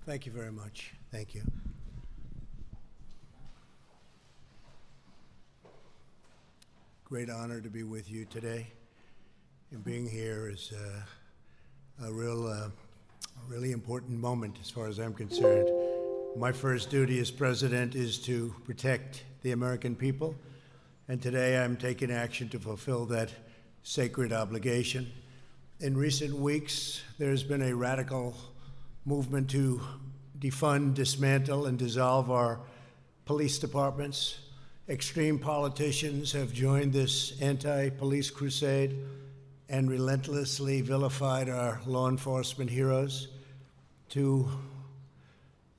Thank you very much. Thank you. Great honor to be with you today. And being here is a really important moment as far as I'm concerned. My first duty as president is to protect the American people. And today I'm taking action to fulfill that sacred obligation. In recent weeks, there's been a radical movement to defund, dismantle, and dissolve our police departments. Extreme politicians have joined this anti-police crusade and relentlessly vilified our law enforcement heroes. To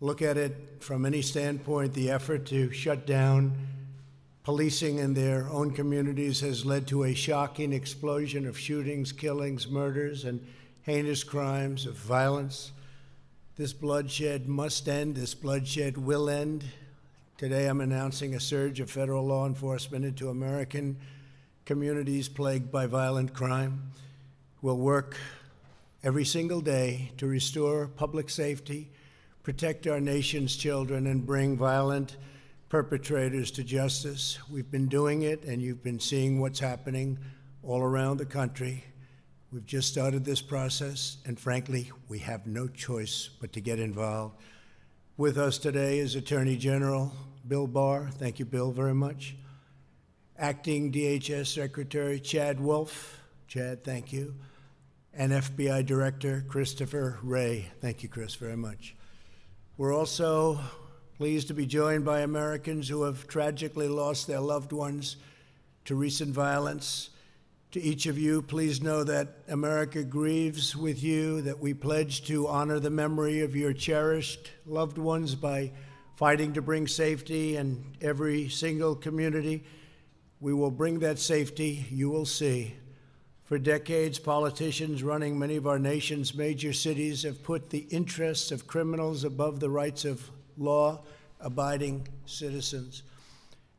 look at it from any standpoint, the effort to shut down policing in their own communities has led to a shocking explosion of shootings, killings, murders, and heinous crimes of violence. This bloodshed must end. This bloodshed will end. Today I'm announcing a surge of federal law enforcement into American communities plagued by violent crime. We'll work every single day to restore public safety, protect our nation's children, and bring violent perpetrators to justice. We've been doing it, and you've been seeing what's happening all around the country. We've just started this process, and frankly, we have no choice but to get involved. With us today is Attorney General Bill Barr. Thank you, Bill, very much. Acting DHS Secretary Chad Wolf. Chad, thank you. And FBI Director Christopher Wray. Thank you, Chris, very much. We're also pleased to be joined by Americans who have tragically lost their loved ones to recent violence. To each of you, please know that America grieves with you, that we pledge to honor the memory of your cherished loved ones by fighting to bring safety in every single community. We will bring that safety, you will see. For decades, politicians running many of our nation's major cities have put the interests of criminals above the rights of law-abiding citizens.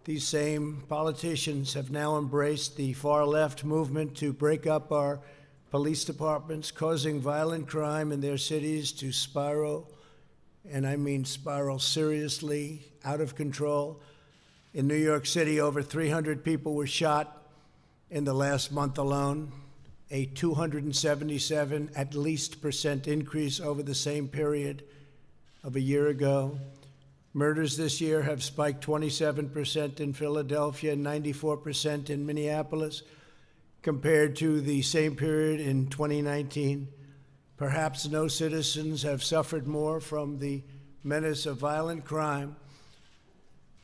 These same politicians have now embraced the far-left movement to break up our police departments, causing violent crime in their cities to spiral, and I mean spiral seriously, out of control. In New York City, over 300 people were shot in the last month alone, a 277 at least % increase over the same period of a year ago. Murders this year have spiked 27% in Philadelphia, 94% in Minneapolis, compared to the same period in 2019. Perhaps no citizens have suffered more from the menace of violent crime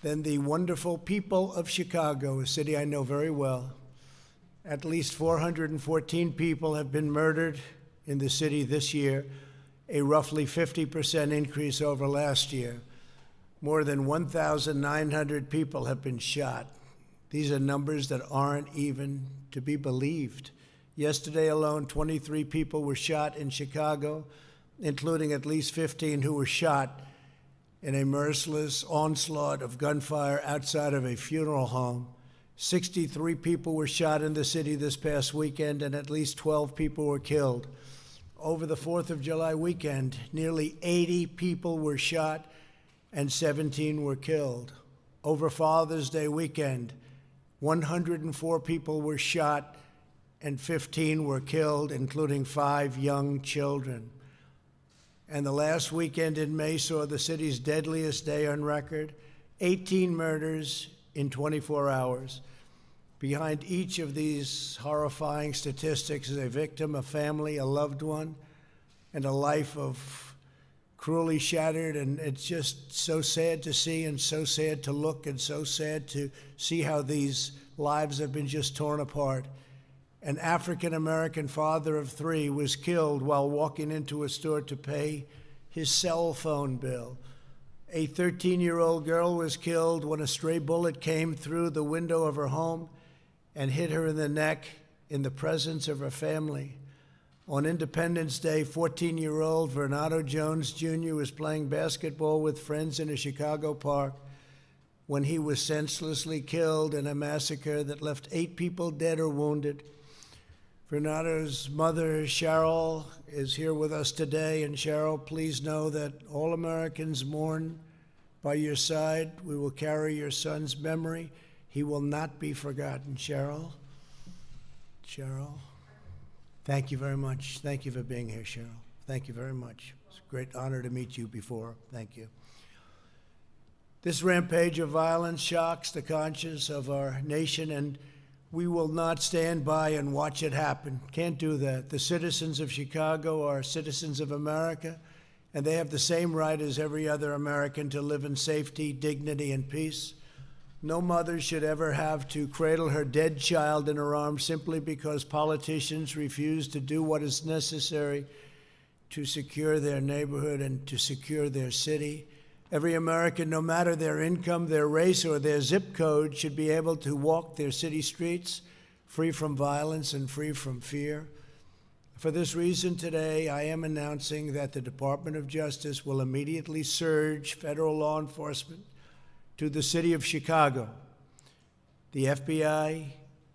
than the wonderful people of Chicago, a city I know very well. At least 414 people have been murdered in the city this year, a roughly 50% increase over last year. More than 1,900 people have been shot. These are numbers that aren't even to be believed. Yesterday alone, 23 people were shot in Chicago, including at least 15 who were shot in a merciless onslaught of gunfire outside of a funeral home. 63 people were shot in the city this past weekend, and at least 12 people were killed. Over the 4th of July weekend, nearly 80 people were shot and 17 were killed. Over Father's Day weekend, 104 people were shot and 15 were killed, including 5 young children. And the last weekend in May saw the city's deadliest day on record, 18 murders in 24 hours. Behind each of these horrifying statistics is a victim, a family, a loved one, and a life of cruelly shattered, and it's just so sad to see and so sad to look and so sad to see how these lives have been just torn apart. An African-American father of 3 was killed while walking into a store to pay his cell phone bill. A 13-year-old girl was killed when a stray bullet came through the window of her home and hit her in the neck in the presence of her family. On Independence Day, 14-year-old Vernado Jones Jr. was playing basketball with friends in a Chicago park when he was senselessly killed in a massacre that left 8 people dead or wounded. Bernardo's mother, Cheryl, is here with us today. And Cheryl, please know that all Americans mourn by your side. We will carry your son's memory. He will not be forgotten. Cheryl, thank you very much. Thank you for being here, Cheryl. Thank you very much. It's a great honor to meet you before. Thank you. This rampage of violence shocks the conscience of our nation, and we will not stand by and watch it happen. Can't do that. The citizens of Chicago are citizens of America, and they have the same right as every other American to live in safety, dignity, and peace. No mother should ever have to cradle her dead child in her arms simply because politicians refuse to do what is necessary to secure their neighborhood and to secure their city. Every American, no matter their income, their race, or their zip code, should be able to walk their city streets free from violence and free from fear. For this reason, today, I am announcing that the Department of Justice will immediately surge federal law enforcement to the city of Chicago. The FBI,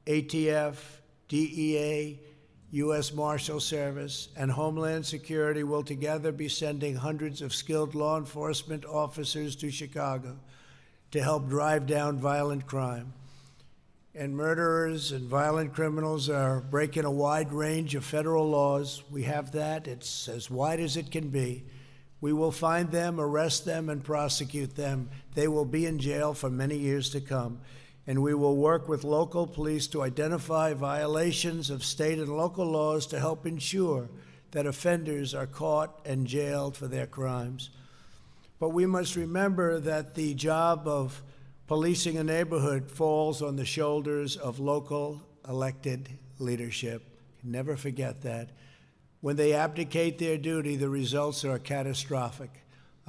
ATF, DEA, U.S. Marshal Service, and Homeland Security will together be sending hundreds of skilled law enforcement officers to Chicago to help drive down violent crime. And murderers and violent criminals are breaking a wide range of federal laws. We have that. It's as wide as it can be. We will find them, arrest them, and prosecute them. They will be in jail for many years to come. And we will work with local police to identify violations of state and local laws to help ensure that offenders are caught and jailed for their crimes. But we must remember that the job of policing a neighborhood falls on the shoulders of local elected leadership. Never forget that. When they abdicate their duty, the results are catastrophic.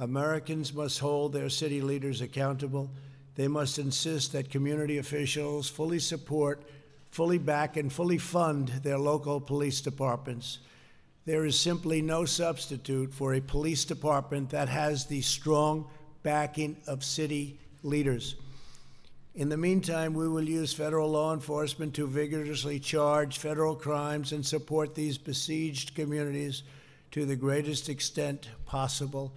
Americans must hold their city leaders accountable. They must insist that community officials fully support, fully back, and fully fund their local police departments. There is simply no substitute for a police department that has the strong backing of city leaders. In the meantime, we will use federal law enforcement to vigorously charge federal crimes and support these besieged communities to the greatest extent possible.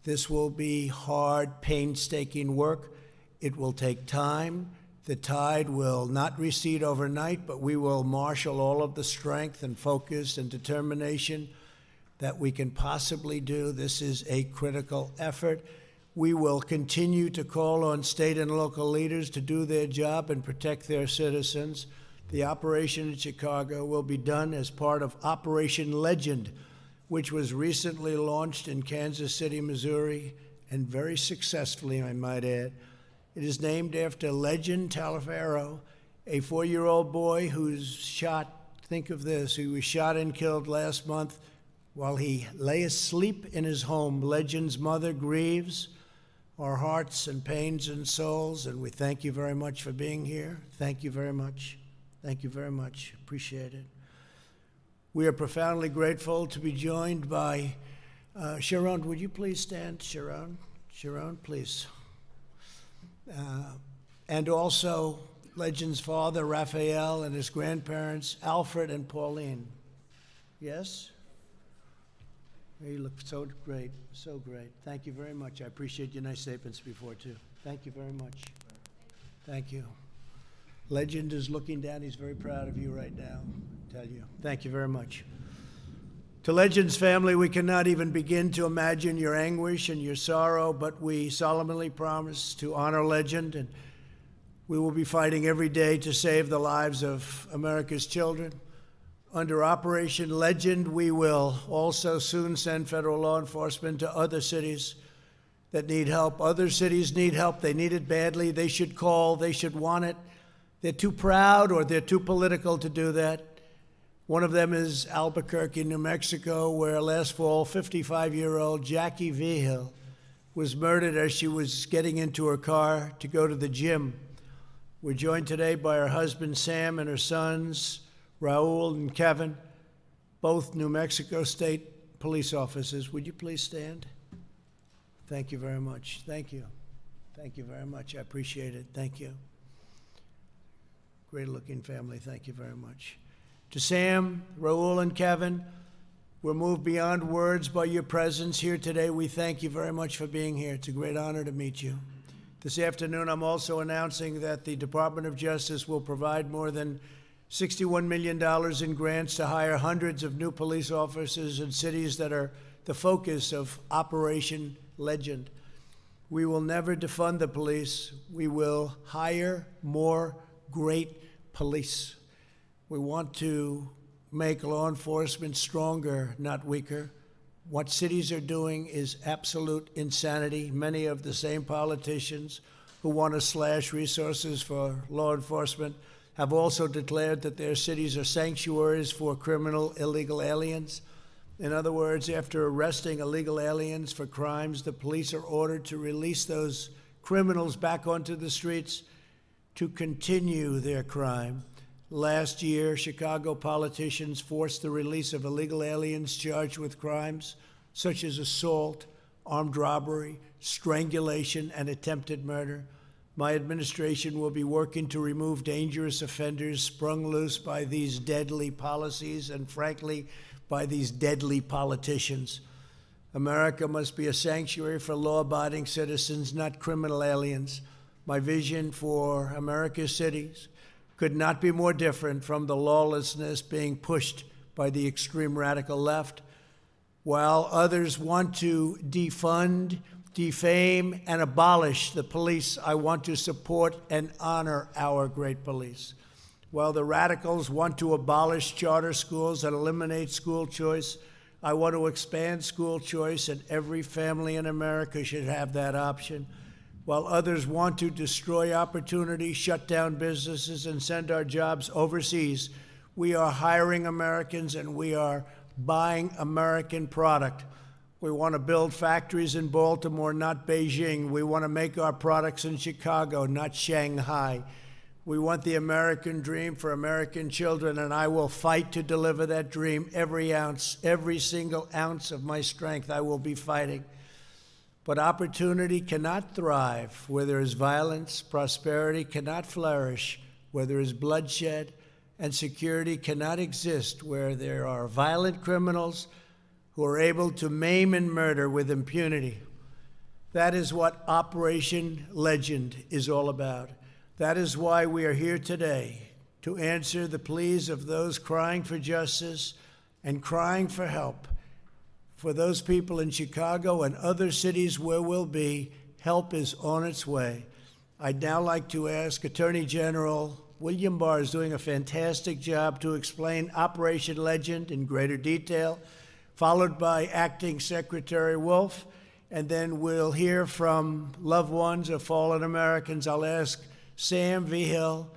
This will be hard, painstaking work. It will take time. The tide will not recede overnight, but we will marshal all of the strength and focus and determination that we can possibly do. This is a critical effort. We will continue to call on state and local leaders to do their job and protect their citizens. The operation in Chicago will be done as part of Operation Legend, which was recently launched in Kansas City, Missouri, and very successfully, I might add. It is named after Legend Taliaferro, a 4-year-old boy who's shot, think of this, he was shot and killed last month while he lay asleep in his home. Legend's mother grieves our hearts and pains and souls, and we thank you very much for being here. Thank you very much. Thank you very much. Appreciate it. We are profoundly grateful to be joined by Sharon. Would you please stand, Sharon? Sharon, please. And also Legend's father, Raphael, and his grandparents, Alfred and Pauline. Yes? You look so great, so great. Thank you very much. I appreciate your nice statements before, too. Thank you very much. Thank you. Legend is looking down. He's very proud of you right now, I tell you. Thank you very much. To Legend's family, we cannot even begin to imagine your anguish and your sorrow, but we solemnly promise to honor Legend, and we will be fighting every day to save the lives of America's children. Under Operation Legend, we will also soon send federal law enforcement to other cities that need help. Other cities need help. They need it badly. They should call. They should want it. They're too proud or they're too political to do that. One of them is Albuquerque, New Mexico, where last fall, 55-year-old Jackie Vigil was murdered as she was getting into her car to go to the gym. We're joined today by her husband, Sam, and her sons, Raul and Kevin, both New Mexico State police officers. Would you please stand? Thank you very much. Thank you. Thank you very much. I appreciate it. Thank you. Great-looking family. Thank you very much. To Sam, Raul, and Kevin, we're moved beyond words by your presence here today. We thank you very much for being here. It's a great honor to meet you. This afternoon, I'm also announcing that the Department of Justice will provide more than $61 million in grants to hire hundreds of new police officers in cities that are the focus of Operation Legend. We will never defund the police. We will hire more great police. We want to make law enforcement stronger, not weaker. What cities are doing is absolute insanity. Many of the same politicians who want to slash resources for law enforcement have also declared that their cities are sanctuaries for criminal illegal aliens. In other words, after arresting illegal aliens for crimes, the police are ordered to release those criminals back onto the streets to continue their crime. Last year, Chicago politicians forced the release of illegal aliens charged with crimes such as assault, armed robbery, strangulation, and attempted murder. My administration will be working to remove dangerous offenders sprung loose by these deadly policies and, frankly, by these deadly politicians. America must be a sanctuary for law-abiding citizens, not criminal aliens. My vision for America's cities could not be more different from the lawlessness being pushed by the extreme radical left. While others want to defund, defame, and abolish the police, I want to support and honor our great police. While the radicals want to abolish charter schools and eliminate school choice, I want to expand school choice, and every family in America should have that option. While others want to destroy opportunity, shut down businesses, and send our jobs overseas, we are hiring Americans and we are buying American product. We want to build factories in Baltimore, not Beijing. We want to make our products in Chicago, not Shanghai. We want the American dream for American children, and I will fight to deliver that dream every ounce, every single ounce of my strength. I will be fighting. But opportunity cannot thrive where there is violence, prosperity cannot flourish where there is bloodshed, and security cannot exist where there are violent criminals who are able to maim and murder with impunity. That is what Operation Legend is all about. That is why we are here today, to answer the pleas of those crying for justice and crying for help. For those people in Chicago and other cities where we'll be, help is on its way. I'd now like to ask Attorney General William Barr, is doing a fantastic job, to explain Operation Legend in greater detail, followed by Acting Secretary Wolf, and then we'll hear from loved ones of fallen Americans. I'll ask Sam Vigil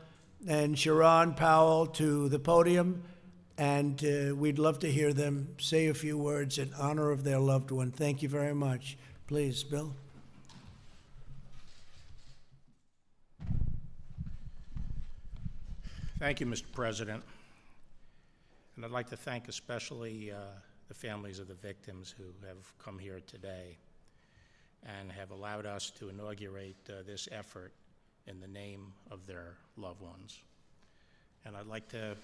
and Sharon Powell to the podium, and we'd love to hear them say a few words in honor of their loved one. Thank you very much. Please, Bill. Thank you, Mr. President. And I'd like to thank especially the families of the victims who have come here today and have allowed us to inaugurate this effort in the name of their loved ones. And I'd like to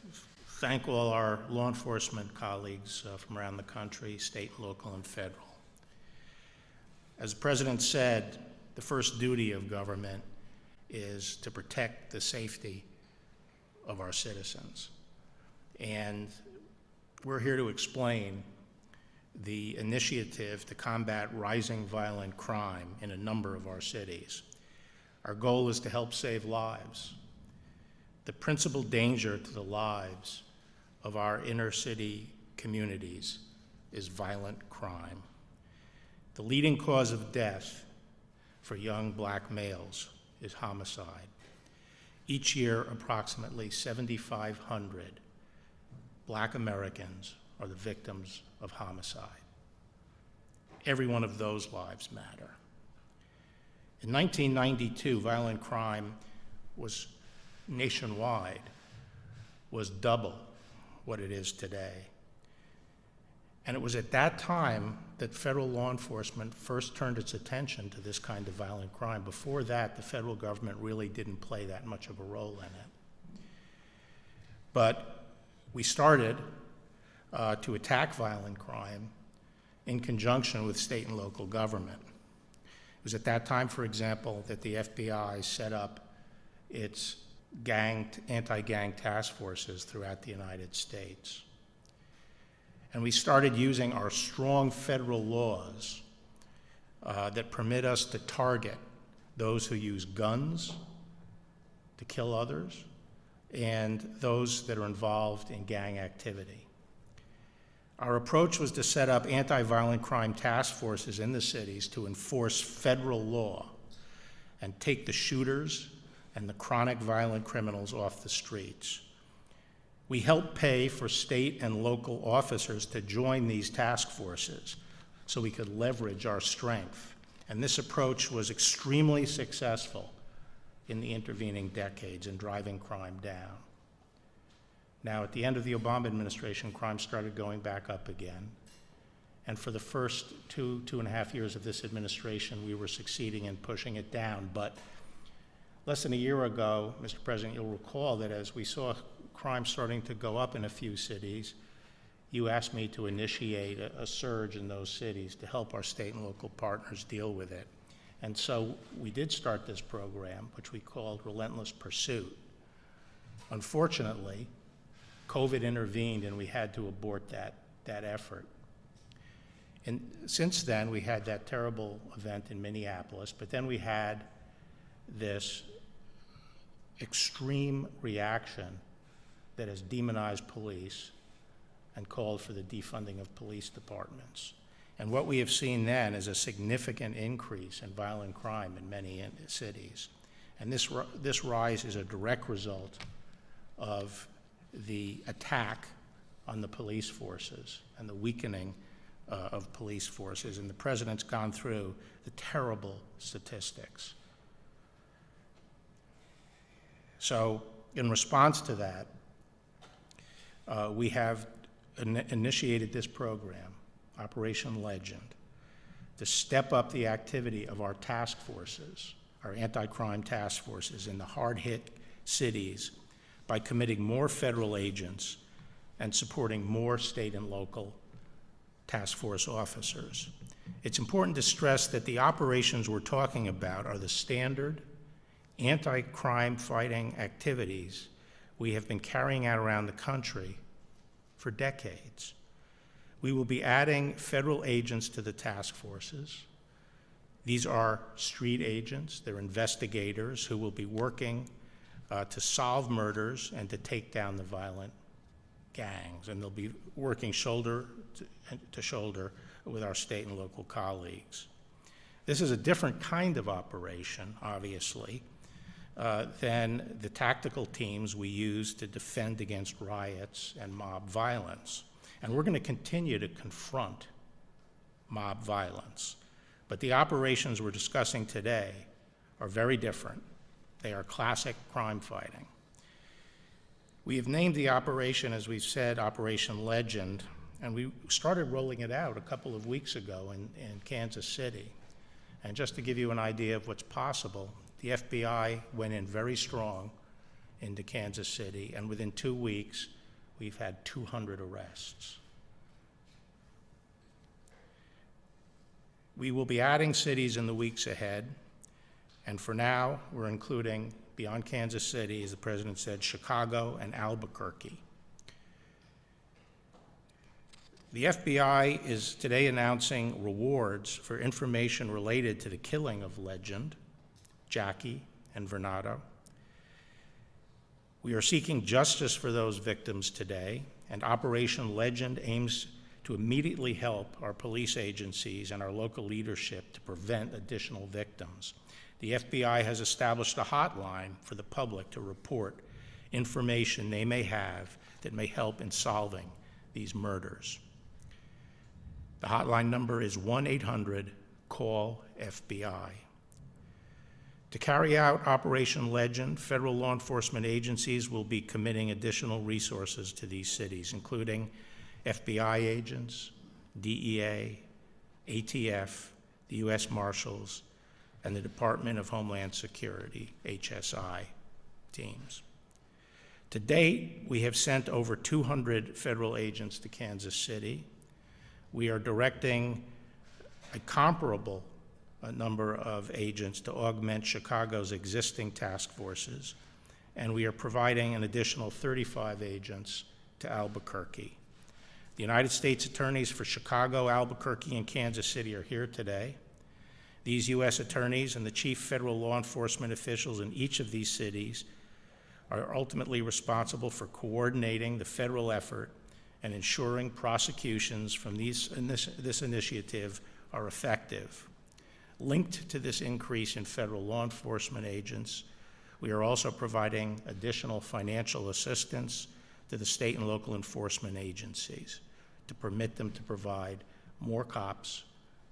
thank all our law enforcement colleagues from around the country, state, local, and federal. As the President said, the first duty of government is to protect the safety of our citizens. And we're here to explain the initiative to combat rising violent crime in a number of our cities. Our goal is to help save lives. The principal danger to the lives of our inner city communities is violent crime. The leading cause of death for young black males is homicide. Each year, approximately 7,500 black Americans are the victims of homicide. Every one of those lives matter. In 1992, violent crime was nationwide, was double what it is today. And it was at that time that federal law enforcement first turned its attention to this kind of violent crime. Before that, the federal government really didn't play that much of a role in it. But We started to attack violent crime in conjunction with state and local government. It was at that time, for example, that the FBI set up its anti-gang task forces throughout the United States. And we started using our strong federal laws that permit us to target those who use guns to kill others and those that are involved in gang activity. Our approach was to set up anti-violent crime task forces in the cities to enforce federal law and take the shooters and the chronic violent criminals off the streets. We helped pay for state and local officers to join these task forces so we could leverage our strength. And this approach was extremely successful in the intervening decades in driving crime down. Now, at the end of the Obama administration, crime started going back up again. And for the first two and a half years of this administration, we were succeeding in pushing it down. But less than a year ago, Mr. President, you'll recall that as we saw crime starting to go up in a few cities, you asked me to initiate a surge in those cities to help our state and local partners deal with it. And so we did start this program, which we called Relentless Pursuit. Unfortunately, COVID intervened and we had to abort that effort. And since then, we had that terrible event in Minneapolis, but then we had this extreme reaction that has demonized police and called for the defunding of police departments. And what we have seen then is a significant increase in violent crime in many cities. And this rise is a direct result of the attack on the police forces and the weakening of police forces. And the president's gone through the terrible statistics. So in response to that, we have initiated this program, Operation Legend, to step up the activity of our task forces, our anti-crime task forces in the hard-hit cities by committing more federal agents and supporting more state and local task force officers. It's important to stress that the operations we're talking about are the standard anti-crime fighting activities we have been carrying out around the country for decades. We will be adding federal agents to the task forces. These are street agents, they're investigators who will be working to solve murders and to take down the violent gangs, and they'll be working shoulder to shoulder with our state and local colleagues. This is a different kind of operation, obviously, than the tactical teams we use to defend against riots and mob violence. And we're going to continue to confront mob violence. But the operations we're discussing today are very different. They are classic crime fighting. We have named the operation, as we've said, Operation Legend, and we started rolling it out a couple of weeks ago in Kansas City. And just to give you an idea of what's possible, the FBI went in very strong into Kansas City, and within 2 weeks, we've had 200 arrests. We will be adding cities in the weeks ahead, and for now, we're including, beyond Kansas City, as the president said, Chicago and Albuquerque. The FBI is today announcing rewards for information related to the killing of Legend, Jackie, and Vernado. We are seeking justice for those victims today, and Operation Legend aims to immediately help our police agencies and our local leadership to prevent additional victims. The FBI has established a hotline for the public to report information they may have that may help in solving these murders. The hotline number is 1-800-CALL-FBI. To carry out Operation Legend, federal law enforcement agencies will be committing additional resources to these cities, including FBI agents, DEA, ATF, the U.S. Marshals, and the Department of Homeland Security, HSI, teams. To date, we have sent over 200 federal agents to Kansas City. We are directing a comparable number of agents to augment Chicago's existing task forces, and we are providing an additional 35 agents to Albuquerque. The United States attorneys for Chicago, Albuquerque, and Kansas City are here today. These U.S. attorneys and the chief federal law enforcement officials in each of these cities are ultimately responsible for coordinating the federal effort and ensuring prosecutions from this initiative are effective. Linked to this increase in federal law enforcement agents, we are also providing additional financial assistance to the state and local enforcement agencies to permit them to provide more cops,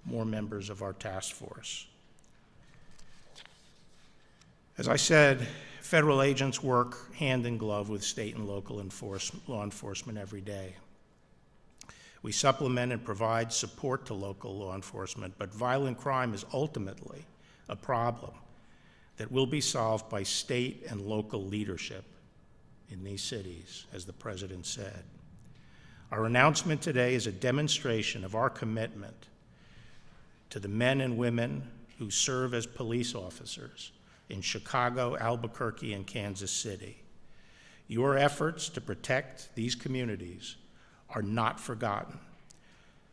more members of our task force. As I said, federal agents work hand in glove with state and local law enforcement every day. We supplement and provide support to local law enforcement, but violent crime is ultimately a problem that will be solved by state and local leadership in these cities, as the President said. Our announcement today is a demonstration of our commitment to the men and women who serve as police officers in Chicago, Albuquerque, and Kansas City. Your efforts to protect these communities are not forgotten.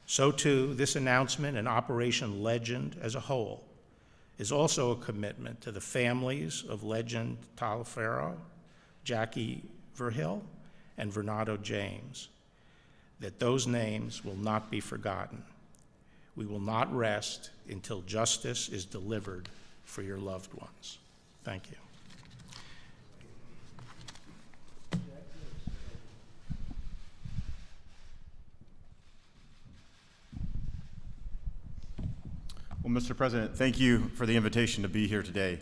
So too, this announcement and Operation Legend as a whole is also a commitment to the families of Legend Taliaferro, Jackie Verhill, and Vernado James, that those names will not be forgotten. We will not rest until justice is delivered for your loved ones. Thank you. Well, Mr. President, thank you for the invitation to be here today.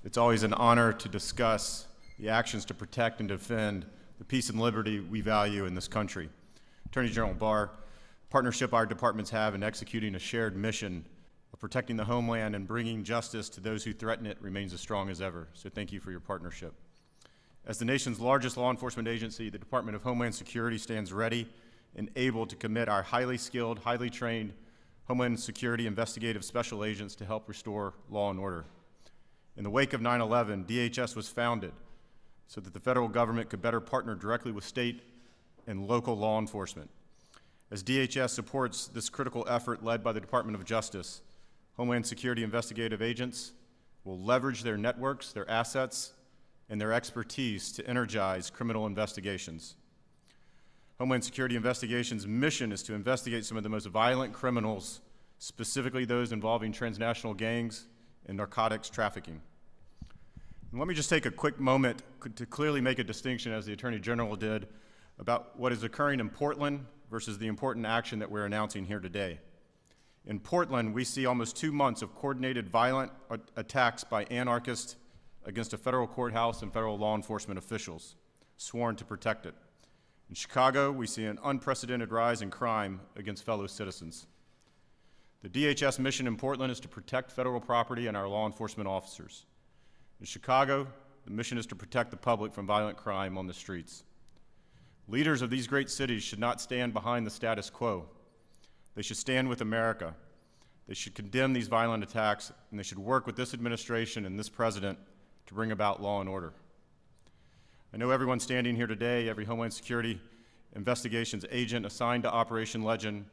It's always an honor to discuss the actions to protect and defend the peace and liberty we value in this country. Attorney General Barr, partnership our departments have in executing a shared mission of protecting the homeland and bringing justice to those who threaten it remains as strong as ever. So thank you for your partnership. As the nation's largest law enforcement agency, the Department of Homeland Security stands ready and able to commit our highly skilled, highly trained Homeland Security investigative special agents to help restore law and order. In the wake of 9/11, DHS was founded so that the federal government could better partner directly with state and local law enforcement. As DHS supports this critical effort led by the Department of Justice, Homeland Security investigative agents will leverage their networks, their assets, and their expertise to energize criminal investigations. Homeland Security Investigations' mission is to investigate some of the most violent criminals, specifically those involving transnational gangs and narcotics trafficking. And let me just take a quick moment to clearly make a distinction, as the Attorney General did, about what is occurring in Portland versus the important action that we're announcing here today. In Portland, we see almost 2 months of coordinated violent attacks by anarchists against a federal courthouse and federal law enforcement officials sworn to protect it. In Chicago, we see an unprecedented rise in crime against fellow citizens. The DHS mission in Portland is to protect federal property and our law enforcement officers. In Chicago, the mission is to protect the public from violent crime on the streets. Leaders of these great cities should not stand behind the status quo. They should stand with America. They should condemn these violent attacks, and they should work with this administration and this president to bring about law and order. I know everyone standing here today, every Homeland Security investigations agent assigned to Operation Legend,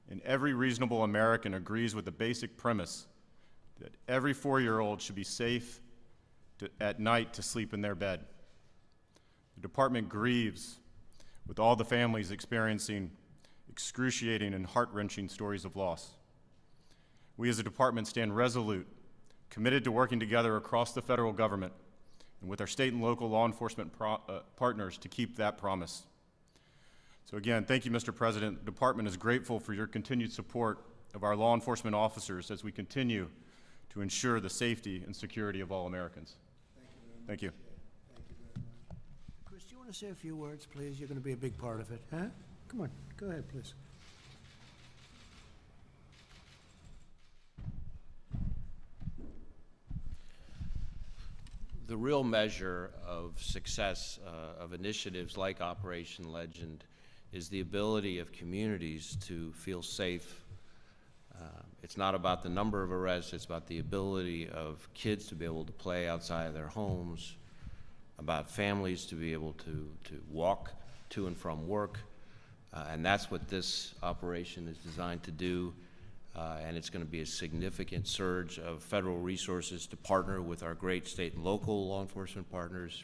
and every reasonable American agrees with the basic premise that every 4-year-old should be safe at night to sleep in their bed. The department grieves with all the families experiencing excruciating and heart-wrenching stories of loss. We as a department stand resolute, committed to working together across the federal government and with our state and local law enforcement partners to keep that promise. So again, thank you, Mr. President. The department is grateful for your continued support of our law enforcement officers as we continue to ensure the safety and security of all Americans. Thank you. Thank you very much. Chris, do you want to say a few words, please? You're going to be a big part of it, huh? Come on, go ahead, please. the real measure of success of initiatives like Operation Legend is the ability of communities to feel safe. It's not about the number of arrests, it's about the ability of kids to be able to play outside of their homes, about families to be able to walk to and from work. And that's what this operation is designed to do. And it's going to be a significant surge of federal resources to partner with our great state and local law enforcement partners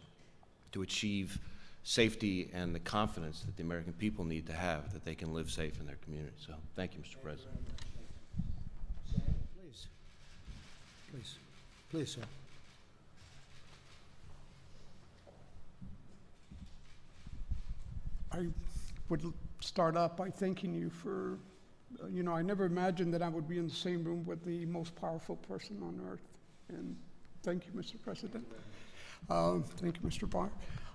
to achieve safety and the confidence that the American people need to have that they can live safe in their community. So thank you, Mr. President. Please. Please. Please, sir. I would start off by thanking you for, I never imagined that I would be in the same room with the most powerful person on earth. And thank you, Mr. President. Thank you, Mr. Barr.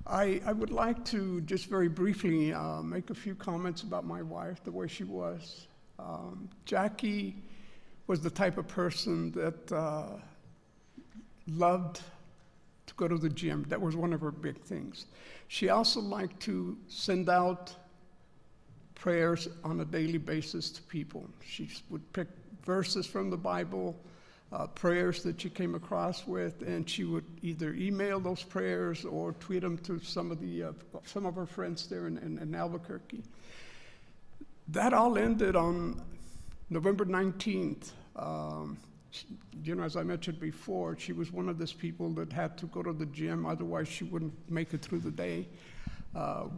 I would like to just very briefly make a few comments about my wife, the way she was. Jackie was the type of person that loved to go to the gym. That was one of her big things. She also liked to send out prayers on a daily basis to people. She would pick verses from the Bible, prayers that she came across with, and she would either email those prayers or tweet them to some of her friends there in Albuquerque. That all ended on November 19th. As I mentioned before, she was one of those people that had to go to the gym, otherwise she wouldn't make it through the day.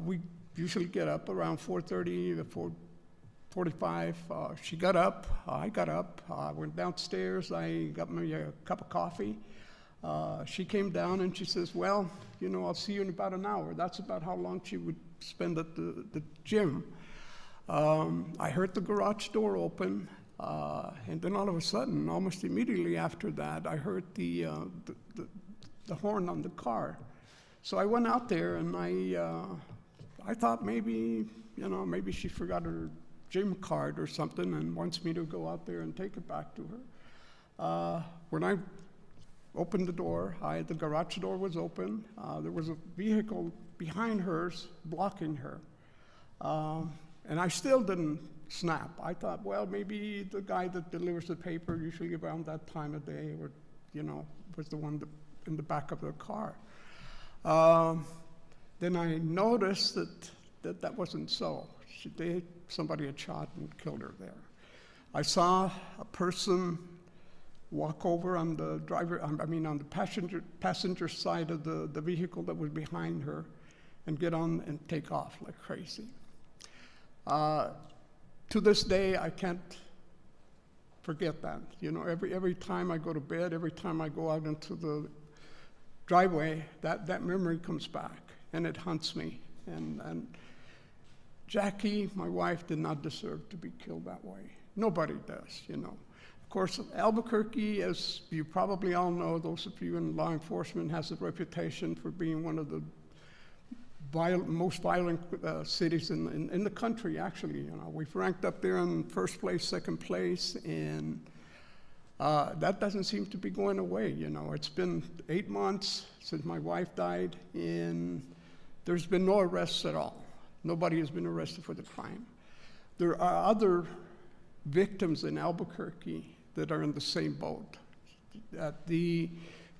We usually get up around 4:30 to 4:45. She got up, I got up, I went downstairs, I got me a cup of coffee. She came down and she says, well, I'll see you in about an hour. That's about how long she would spend at the gym. I heard the garage door open. And then all of a sudden, almost immediately after that, I heard the horn on the car. So I went out there and I thought maybe she forgot her gym card or something and wants me to go out there and take it back to her. When I opened the door, the garage door was open. There was a vehicle behind hers blocking her. And I still didn't snap. I thought, well, maybe the guy that delivers the paper usually around that time of day was the one in the back of the car. Then I noticed that wasn't so. Somebody had shot and killed her there. I saw a person walk over on the on the passenger side of the vehicle that was behind her and get on and take off like crazy. To this day, I can't forget that. Every time I go to bed, every time I go out into the driveway, that memory comes back and it haunts me. And Jackie, my wife, did not deserve to be killed that way. Nobody does, Of course, Albuquerque, as you probably all know, those of you in law enforcement, has a reputation for being one of the most violent cities in the country, actually. We've ranked up there in first place, second place, and that doesn't seem to be going away. It's been 8 months since my wife died, and there's been no arrests at all. Nobody has been arrested for the crime. There are other victims in Albuquerque that are in the same boat. The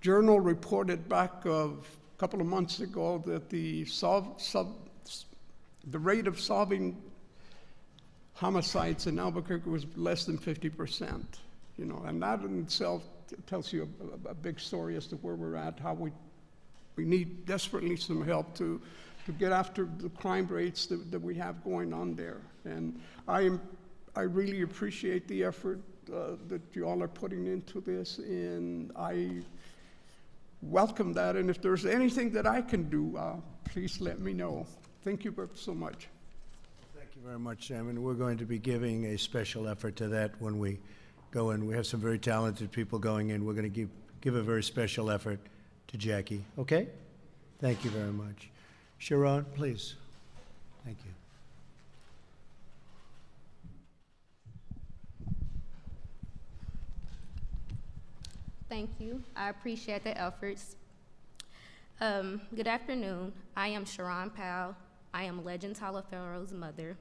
Journal reported back of couple of months ago that the rate of solving homicides in Albuquerque was less than 50%, and that in itself tells you a big story as to where we're at, how we need desperately some help to get after the crime rates that we have going on there. And I really appreciate the effort that you all are putting into this, and I welcome that, and if there's anything that I can do, please let me know. Thank you so much. Thank you very much, Sam, and we're going to be giving a special effort to that when we go in. We have some very talented people going in. We're going to give a very special effort to Jackie, okay? Thank you very much. Sharon, please. Thank you. Thank you. I appreciate the efforts. Good afternoon. I am Sharon Powell. I am Legend Talafero's mother.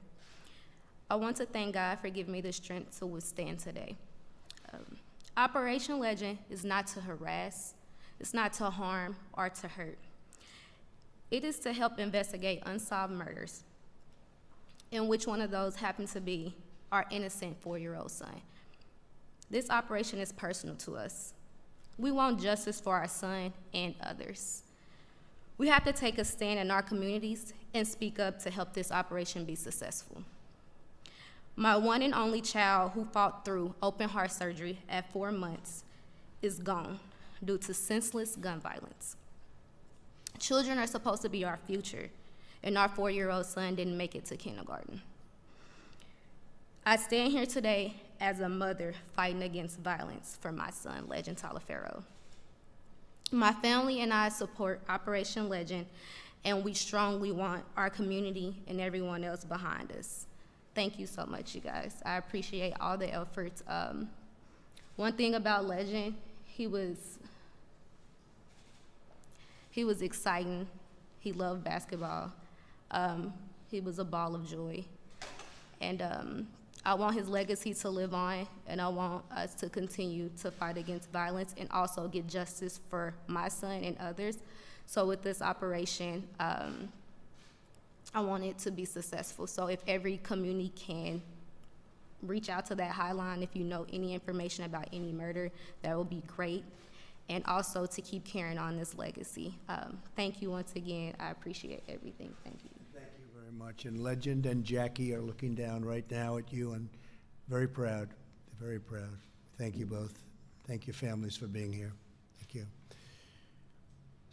I want to thank God for giving me the strength to withstand today. Operation Legend is not to harass, it's not to harm or to hurt. It is to help investigate unsolved murders, and which one of those happened to be our innocent 4-year-old son. This operation is personal to us. We want justice for our son and others. We have to take a stand in our communities and speak up to help this operation be successful. My one and only child who fought through open heart surgery at 4 months is gone due to senseless gun violence. Children are supposed to be our future, and our 4-year-old son didn't make it to kindergarten. I stand here today as a mother fighting against violence for my son, Legend Talafero. My family and I support Operation Legend, and we strongly want our community and everyone else behind us. Thank you so much, you guys. I appreciate all the efforts. One thing about Legend, he was exciting. He loved basketball. He was a ball of joy. And I want his legacy to live on, and I want us to continue to fight against violence and also get justice for my son and others. So with this operation, I want it to be successful. So if every community can reach out to that hotline, if you know any information about any murder, that would be great. And also to keep carrying on this legacy. Thank you once again. I appreciate everything. Thank you. Thank you very much. And Legend and Jackie are looking down right now at you and very proud, very proud. Thank you both. Thank you, families, for being here. Thank you.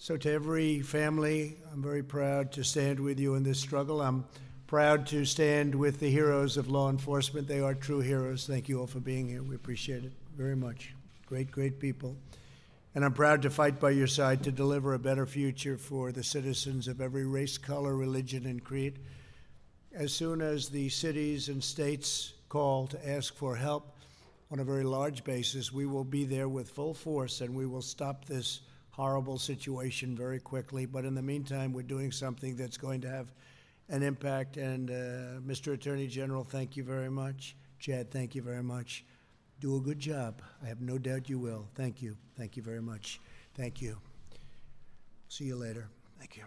So to every family, I'm very proud to stand with you in this struggle. I'm proud to stand with the heroes of law enforcement. They are true heroes. Thank you all for being here. We appreciate it very much. Great, great people. And I'm proud to fight by your side to deliver a better future for the citizens of every race, color, religion, and creed. As soon as the cities and states call to ask for help on a very large basis, we will be there with full force, and we will stop this horrible situation very quickly. But in the meantime, we're doing something that's going to have an impact. And Mr. Attorney General, thank you very much. Chad, thank you very much. Do a good job. I have no doubt you will. Thank you. Thank you very much. Thank you. See you later. Thank you.